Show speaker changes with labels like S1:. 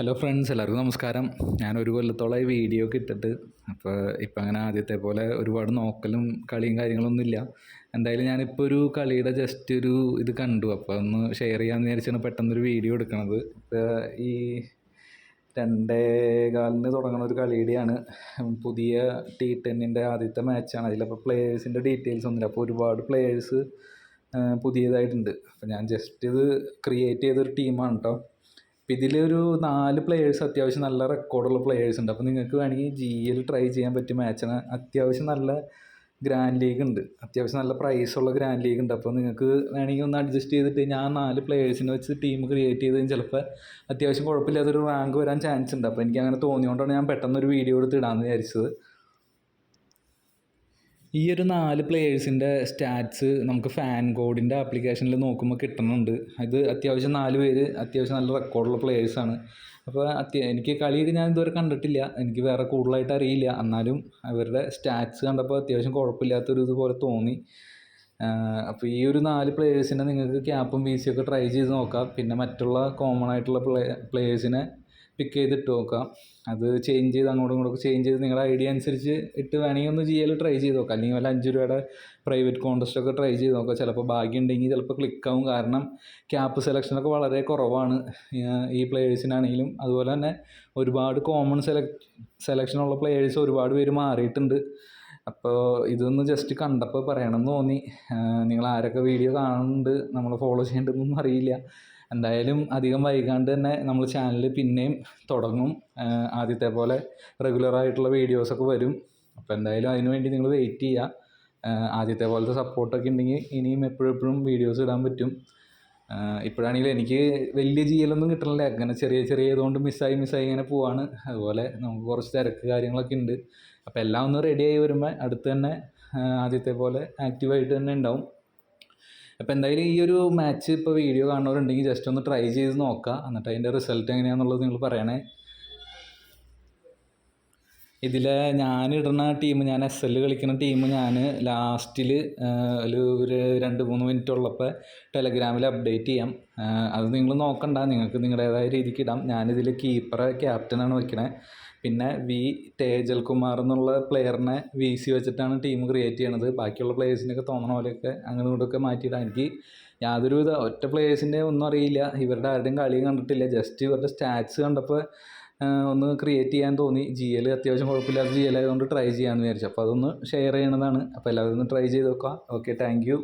S1: Hello friends, എല്ലാവർക്കും നമസ്കാരം. ഞാനൊരു കൊല്ലത്തോളമായി വീഡിയോ ഒക്കെ ഇട്ടിട്ട്. ഇപ്പം അങ്ങനെ ആദ്യത്തെ പോലെ ഒരുപാട് നോക്കലും കളിയും കാര്യങ്ങളൊന്നും ഇല്ല. എന്തായാലും ഞാനിപ്പോൾ ഒരു കളിയുടെ ജസ്റ്റ് ഒരു ഇത് കണ്ടു. അപ്പോൾ ഒന്ന് ഷെയർ ചെയ്യാമെന്ന് വിചാരിച്ചാണ് പെട്ടെന്നൊരു വീഡിയോ എടുക്കണത്. ഇപ്പോൾ ഈ 2:15 തുടങ്ങുന്ന ഒരു കളിയുടെയാണ്. പുതിയ T10 ആദ്യത്തെ മാച്ചാണ്. അതിലപ്പോൾ പ്ലേയേഴ്സിൻ്റെ ഡീറ്റെയിൽസ് ഒന്നുമില്ല. അപ്പോൾ ഒരുപാട് പ്ലേയേഴ്സ് പുതിയതായിട്ടുണ്ട്. അപ്പോൾ ഞാൻ ജസ്റ്റ് ഇത് ക്രിയേറ്റ് ചെയ്തൊരു ടീമാണ് കേട്ടോ. അപ്പം ഇതിലൊരു 4 പ്ലേയേഴ്സ് അത്യാവശ്യം നല്ല റെക്കോർഡുള്ള പ്ലേയേഴ്സ് ഉണ്ട്. അപ്പോൾ നിങ്ങൾക്ക് വേണമെങ്കിൽ GL ട്രൈ ചെയ്യാൻ പറ്റിയ മാച്ചാണ്. അത്യാവശ്യം നല്ല ഗ്രാൻഡ് ലീഗ് ഉണ്ട്, അത്യാവശ്യം നല്ല പ്രൈസുള്ള ഗ്രാൻഡ് ലീഗ് ഉണ്ട്. അപ്പോൾ നിങ്ങൾക്ക് വേണമെങ്കിൽ ഒന്ന് അഡ്ജസ്റ്റ് ചെയ്തിട്ട് ഞാൻ 4 പ്ലേയേഴ്സിനെ വെച്ച് ടീം ക്രിയേറ്റ് ചെയ്തതിന് ചിലപ്പോൾ അത്യാവശ്യം കുഴപ്പമില്ലാത്തൊരു റാങ്ക് വരാൻ ചാൻസ് ഉണ്ട്. അപ്പോൾ എനിക്ക് അങ്ങനെ തോന്നിയതുകൊണ്ടാണ് ഞാൻ പെട്ടെന്നൊരു വീഡിയോ എടുത്ത് ഇടാമെന്ന് വിചാരിച്ചത്. ഈ ഒരു 4 പ്ലേയേഴ്സിൻ്റെ സ്റ്റാറ്റ്സ് നമുക്ക് ഫാൻ കോഡിൻ്റെ ആപ്ലിക്കേഷനിൽ നോക്കുമ്പോൾ കിട്ടുന്നുണ്ട്. ഇത് അത്യാവശ്യം 4 പേര് അത്യാവശ്യം നല്ല റെക്കോർഡുള്ള പ്ലേയേഴ്സാണ്. അപ്പോൾ എനിക്ക് കളിയൊക്കെ ഞാൻ ഇതുവരെ കണ്ടിട്ടില്ല, എനിക്ക് വേറെ കൂടുതലായിട്ട് അറിയില്ല. എന്നാലും അവരുടെ സ്റ്റാറ്റ്സ് കണ്ടപ്പോൾ അത്യാവശ്യം കുഴപ്പമില്ലാത്തൊരു ഇതുപോലെ തോന്നി. അപ്പോൾ ഈ ഒരു 4 പ്ലേയേഴ്സിനെ നിങ്ങൾക്ക് ക്യാപ്പും VC ഒക്കെ ട്രൈ ചെയ്ത് നോക്കാം. പിന്നെ മറ്റുള്ള കോമൺ ആയിട്ടുള്ള പ്ലേയേഴ്സിനെ പിക്ക് ചെയ്തിട്ട് നോക്കാം. അത് ചേഞ്ച് ചെയ്ത് അങ്ങോട്ടും ഇങ്ങോട്ടൊക്കെ ചേഞ്ച് ചെയ്ത് നിങ്ങളുടെ ഐഡിയ അനുസരിച്ച് ഇട്ട് വേണമെങ്കിൽ ഒന്ന് GL ട്രൈ ചെയ്ത് നോക്കാം. അല്ലെങ്കിൽ വല്ല 5 രൂപയുടെ പ്രൈവറ്റ് കോൺടെസ്റ്റൊക്കെ ട്രൈ ചെയ്ത് നോക്കാം. ചിലപ്പോൾ ഭാഗ്യം ഉണ്ടെങ്കിൽ ചിലപ്പോൾ ക്ലിക്കാവും. കാരണം ക്യാപ്പ് സെലക്ഷനൊക്കെ വളരെ കുറവാണ് ഈ പ്ലേയേഴ്സിനാണെങ്കിലും. അതുപോലെ തന്നെ ഒരുപാട് കോമൺ സെലക്ഷനുള്ള പ്ലേയേഴ്സ് ഒരുപാട് പേര് മാറിയിട്ടുണ്ട്. അപ്പോൾ ഇതൊന്ന് ജസ്റ്റ് കണ്ടപ്പോൾ പറയണമെന്ന് തോന്നി. നിങ്ങൾ ആരൊക്കെ വീഡിയോ കാണുന്നുണ്ട്, നമ്മൾ ഫോളോ ചെയ്യേണ്ടതെന്നൊന്നും അറിയില്ല. എന്തായാലും അധികം വൈകാണ്ട് തന്നെ നമ്മൾ ചാനൽ പിന്നെയും തുടങ്ങും. ആദ്യത്തെ പോലെ റെഗുലറായിട്ടുള്ള വീഡിയോസൊക്കെ വരും. അപ്പോൾ എന്തായാലും അതിന് വേണ്ടി നിങ്ങൾ വെയിറ്റ് ചെയ്യുക. ആദ്യത്തെ പോലത്തെ സപ്പോർട്ടൊക്കെ ഉണ്ടെങ്കിൽ ഇനിയും എപ്പോഴും വീഡിയോസ് ഇടാൻ പറ്റും. ഇപ്പോഴാണെങ്കിൽ എനിക്ക് വലിയ GL ഒന്നും കിട്ടണില്ല. അങ്ങനെ ചെറിയ ഇതുകൊണ്ട് മിസ്സായി ഇങ്ങനെ പോവാണ്. അതുപോലെ നമുക്ക് കുറച്ച് തിരക്ക് കാര്യങ്ങളൊക്കെ ഉണ്ട്. അപ്പോൾ എല്ലാം ഒന്ന് റെഡിയായി വരുമ്പോൾ അടുത്ത് തന്നെ ആദ്യത്തെ പോലെ ആക്റ്റീവായിട്ട് തന്നെ ഉണ്ടാവും. അപ്പോൾ എന്തായാലും ഈ ഒരു മാച്ച് ഇപ്പോൾ വീഡിയോ കാണുന്നവരുണ്ടെങ്കിൽ ജസ്റ്റ് ഒന്ന് ട്രൈ ചെയ്ത് നോക്കുക. എന്നിട്ട് അതിൻ്റെ റിസൾട്ട് എങ്ങനെയാണെന്നുള്ളത് നിങ്ങൾ പറയണേ. ഇതിൽ ഞാനിടുന്ന ടീം, ഞാൻ SL കളിക്കുന്ന ടീം ഞാൻ ലാസ്റ്റിൽ ഒരു 2-3 മിനിറ്റ് ഉള്ളപ്പോൾ ടെലഗ്രാമിൽ അപ്ഡേറ്റ് ചെയ്യാം. അത് നിങ്ങൾ നോക്കണ്ട, നിങ്ങൾക്ക് നിങ്ങളുടേതായ രീതിക്ക് ഇടാം. ഞാനിതിൽ കീപ്പറെ ക്യാപ്റ്റനാണ് വയ്ക്കണേ. പിന്നെ തേജൽ കുമാർ എന്നുള്ള പ്ലെയറിനെ VC വെച്ചിട്ടാണ് ടീം ക്രിയേറ്റ് ചെയ്യണത്. ബാക്കിയുള്ള പ്ലേയേഴ്സിനൊക്കെ തോന്നണ പോലെയൊക്കെ അങ്ങനെ ഇങ്ങോട്ടൊക്കെ മാറ്റിയിടാം. എനിക്ക് യാതൊരു ഒറ്റ പ്ലേയേഴ്സിൻ്റെ ഒന്നും അറിയില്ല, ഇവരുടെ ആരുടെയും കളിയും കണ്ടിട്ടില്ല. ജസ്റ്റ് ഇവരുടെ സ്റ്റാറ്റ്സ് കണ്ടപ്പോൾ ഒന്ന് ക്രിയേറ്റ് ചെയ്യാൻ തോന്നി. GL അത്യാവശ്യം കുഴപ്പമില്ലാത്ത GL ആയതുകൊണ്ട് ട്രൈ ചെയ്യാമെന്ന് വിചാരിച്ചു. അപ്പോൾ അതൊന്ന് ഷെയർ ചെയ്യണതാണ്. അപ്പോൾ എല്ലാവരും ഒന്ന് ട്രൈ ചെയ്ത് നോക്കാം. Okay, thank you.